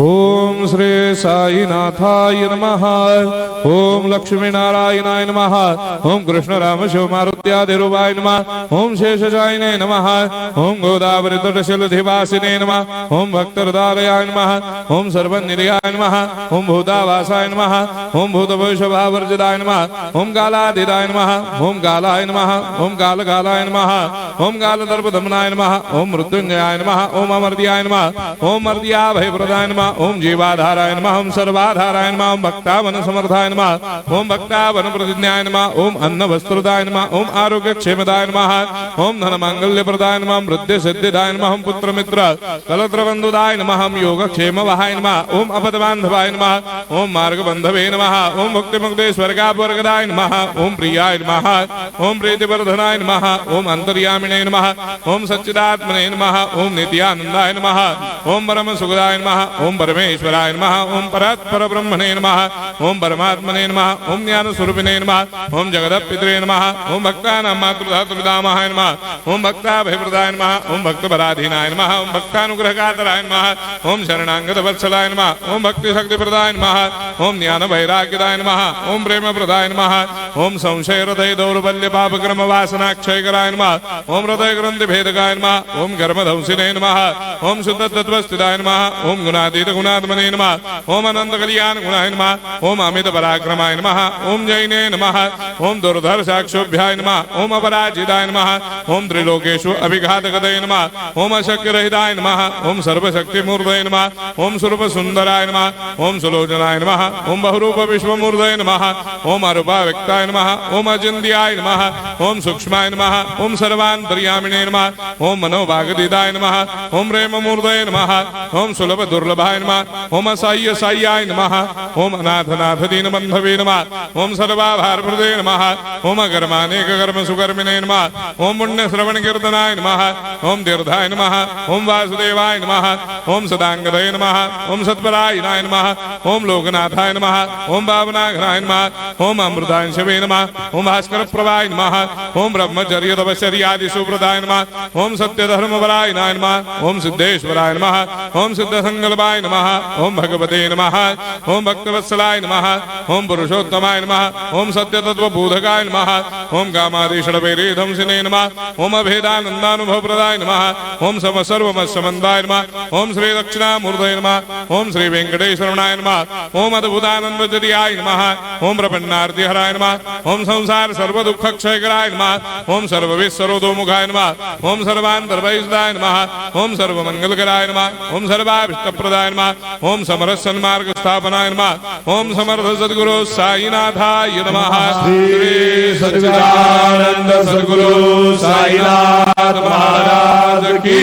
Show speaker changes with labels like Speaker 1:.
Speaker 1: ओम श्री साईनाथाय नमः। ओम लक्ष्मी नारायणाय नमः। ओम कृष्ण राम शिव मारुत्यादिरूपाय नमः। ओम शेषशायिने नमः। ओम गोदावरी तटशिलधिवासिने नमः। ओम भक्तहृदयाय नमः। ओम सर्वनिलयाय नमः। ओम भूतावासाय नमः। ओम भूतभविष्यभावर्जिताय नमः। ओम कालाधीराय नमः। ओम कालाय नमः। ओम कालकालाय नमः। ओम कालदर्पदमनाय नमः। ओम मृत्युंजयाय नमः। ओम अमर्त्याय नमः। ओम मर्त्याभयप्रदाय नमः। ओम जीवाधाराय नमः। ओम सर्वाधाराय नमः। ओम भक्तावन समर्थाय नमः। ओम भक्तावन प्रतिज्ञाय नमः। ओम अन्न वस्त्रदाय नमः। ओम आरोग्य क्षेमदाय नमः। ओम धन मांगल्य प्रदाय नमः। ओम वृद्धि सिद्धिदाय नमः। ओम पुत्र मित्र कलत्र बंधुदाय नमः। ओम योग क्षेम वहाय नमः। ओम अपद बांधवाय नमः। ओम मार्ग बंधवे नमः। ओम भक्ति मुक्ति स्वर्गापवर्गदाय नमः। ओम प्रियाय नमः। ओम प्रीतिवर्धनाय नमः। ओम अंतर्यामिने नमः। ओम सच्चिदात्मने नमः। ओम नित्यानंदाय नमः। ओम परम सुखदाय नमः। ओम परमेश्वराय नमः। ओम परात्पर ब्रह्मणे नमः। ओम परमात्मने नमः। ओम ज्ञान स्वरूपिणे नमः। ओम जगदपितरे नमः। ओम भक्तानां मातृधातुर्पितामहाय नमः। ओम भक्ताभयप्रदाय नमः। ओम भक्तपराधीनाय नमः। ओम भक्तानुग्रहकातराय नमः। ओम शरणागत वत्सलाय नमः। ओम भक्ति शक्ति प्रदाय नमः। ओम ज्ञान वैराग्यदाय नमः। ओम प्रेम प्रदाय नमः। ओम संशय हृदय दौर्बल्य पापक्रम वासना क्षयकराय नमः। ओम हृदय ग्रंथि भेदकाय नमः। ओम कर्मधंसिने नमः। ओम शुद्ध तत्वस्थिताय नमः। ओम गुणातीत गुणात्मने नमः। ओम अनंत कल्याण गुणाय नमः। ओम अमित पराक्रमाय नमः। ओम जैने नमः। ओम दुर्धर्षाक्षोभ्याय नमः। ओम अपराजिताय नमः। ओम त्रिलोकेषु अभिघातगतये नमः। ओम अशक्यरहिताय नमः। ओम सर्वशक्तिमूर्तये नमः। ओम स्वरूप सुंदराय नमः। ओम सुलोचनाय नमः। ओम बहुरूप विश्वमूर्तये नमः। ओम अरूपाव्यक्ताय नमः। ओम अचिन्त्याय नमः। ओम सूक्ष्माय नमः। ओम सर्वान्तर्यामिने नमः। ओम मनोभागदिदाय नमः। ओम प्रेममूर्तये नमः। ओम सुलभ दुर्लभाय नमः। ओम असाह्य साह्याय नमः। ओम अनाथनाथ दीनबन्धवे नमः। ओम सर्वाभारप्रदे नमः। ओम अकर्मानेक कर्म सुकर्मिणे नमः। ओम पुण्य श्रवण कीर्तनाय नमः। ओम तीर्थाय नमः। ओम वासुदेवाय नमः। ओम सदांगदये नमः। ओम सत्परायणाय नमः। ओम लोकनाथाय नमः। ओम पावनाघ्नाय नमः। ओम अमृतांशवे नमः। ओम भास्कर प्रभाय नमः। ओम ब्रह्मचर्य तपश्चर्यादि सुप्रदाय नमः। ओम सत्य धर्म परायणाय नमः। ओम सिद्धेश्वराय नमः। ओम सिद्ध संकल्पाय नमः। ओम भगवते नमः। ओम भक्तवत्सलाय नमः। ओम पुरुषोत्तमाय नमः। ओम सत्य तत्व बोधकाय नमः। ओम कामादिषडभैरेधंसिने नमः। ओम अभेदानन्दानुभवप्रदाय नमः। ओम सर्वमस्समन्दाय नमः। ओम श्री दक्षिणामूर्तये नमः। ओम श्री वेंकटेश्वरनाय नमः। ओम अद्भुतानन्दचर्याय नमः। ओम प्रपन्नार्तिहराय नमः। ओम संसार सर्व दुःख क्षयकराय नमः। ओम सर्वविस्सरोदोमुखाय नमः। ओम सर्वान्तर्वैसदाय नमः। ओम सर्वमंगलकराय नमः। ओम सर्वाभीष्टप्रदाय नमः। ओम समरस सन्मार्ग स्थापनाय नमः। ओम समर्थ सद्गुरु साईनाथाय नमः।
Speaker 2: श्री सच्चिदानंद सद्गुरु साईनाथ महाराज की